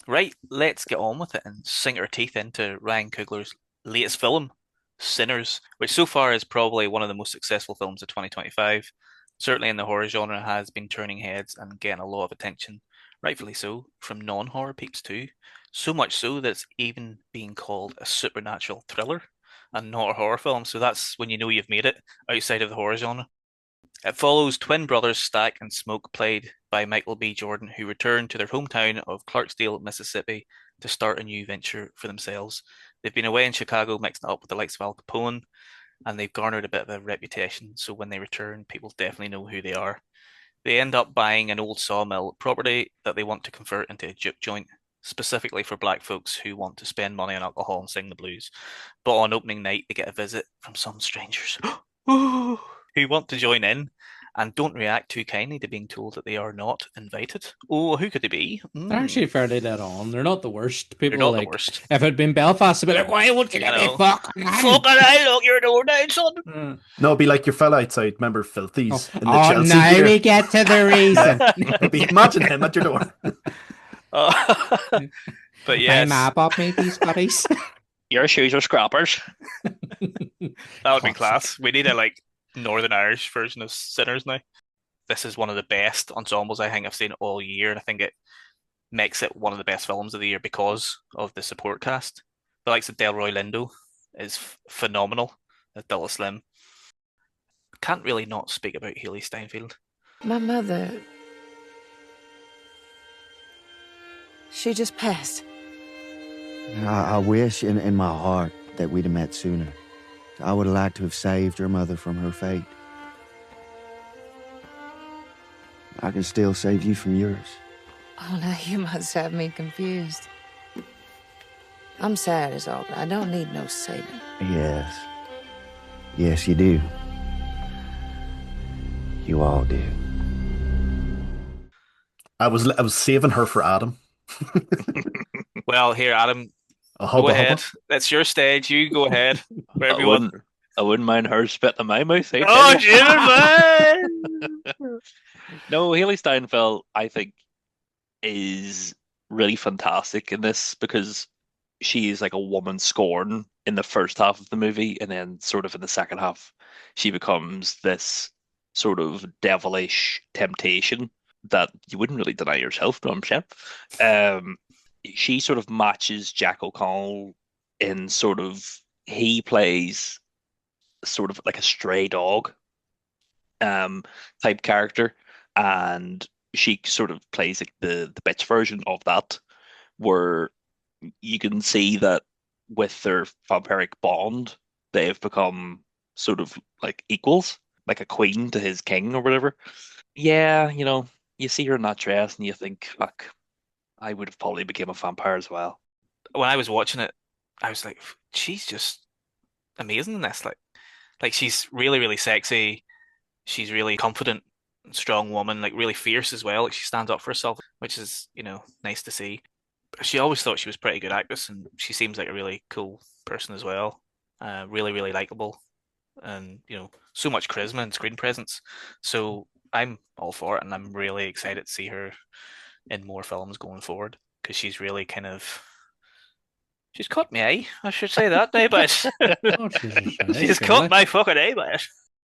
Right, let's get on with it and sink our teeth into Ryan Coogler's latest film, Sinners, which so far is probably one of the most successful films of 2025. Certainly in the horror genre has been turning heads and getting a lot of attention, rightfully so, from non-horror peeps too. So much so that it's even being called a supernatural thriller and not a horror film. So that's when you know you've made it outside of the horror genre. It follows twin brothers Stack and Smoke, played by Michael B. Jordan, who return to their hometown of Clarksdale, Mississippi, to start a new venture for themselves. They've been away in Chicago mixing it up with the likes of Al Capone, and they've garnered a bit of a reputation. So when they return, people definitely know who they are. They end up buying an old sawmill property that they want to convert into a juke joint, specifically for black folks who want to spend money on alcohol and sing the blues. But on opening night, they get a visit from some strangers who want to join in and don't react too kindly to being told that they are not invited. Oh, who could they be? They're actually fairly dead on. They're not the worst. They're People not the like, worst. if it had been Belfast, they'd be like, why won't you I let me know. fuck Fucking again? I look your door down, son. No, it'd be like your fella outside. Remember Oh, Filthies in the oh, Chelsea now gear? we get to the reason. Imagine him at your door. But My yes, ma bought me these buddies. Your shoes are scrappers. that would be Classic. class. We need a like Northern Irish version of Sinners now. This is one of the best ensembles I think I've seen all year, and I think it makes it one of the best films of the year because of the support cast. The likes of Delroy Lindo is phenomenal as Dilla Slim. Can't really not speak about Haley Steinfeld. My mother, she just passed. I wish in my heart that we'd have met sooner. I would have liked to have saved your mother from her fate. I can still save you from yours. Oh, now you must have me confused. I'm sad as all, but I don't need no saving. Yes. Yes, you do. You all do. I was saving her for Adam. Well, here, Adam, A go hubba ahead. hubba. It's your stage. You go ahead. Wherever I you want. wouldn't. I wouldn't mind her spitting in my mouth. I tell Oh, you. Jesus, man! No, Haley Steinfeld, I think, is really fantastic in this because she is like a woman scorn in the first half of the movie, and then sort of in the second half, she becomes this sort of devilish temptation that you wouldn't really deny yourself, no, I'm sure. Um, she sort of matches Jack O'Connell in sort of he plays sort of like a stray dog um type character, and she sort of plays like the bitch version of that, where you can see that with their vampiric bond, they've become sort of like equals, like a queen to his king or whatever. Yeah, you see her in that dress and you think, fuck, I would have probably became a vampire as well. When I was watching it, I was like, she's just amazing in this. Like she's really, really sexy. She's really confident, strong woman, like really fierce as well. Like she stands up for herself, which is, nice to see. She always thought she was a pretty good actress, and she seems like a really cool person as well. Really, really likable, and so much charisma and screen presence. So I'm all for it, and I'm really excited to see her in more films going forward because she's caught my eye. I should say that now, but Oh, Jesus. she's Surely. caught my fucking eye, but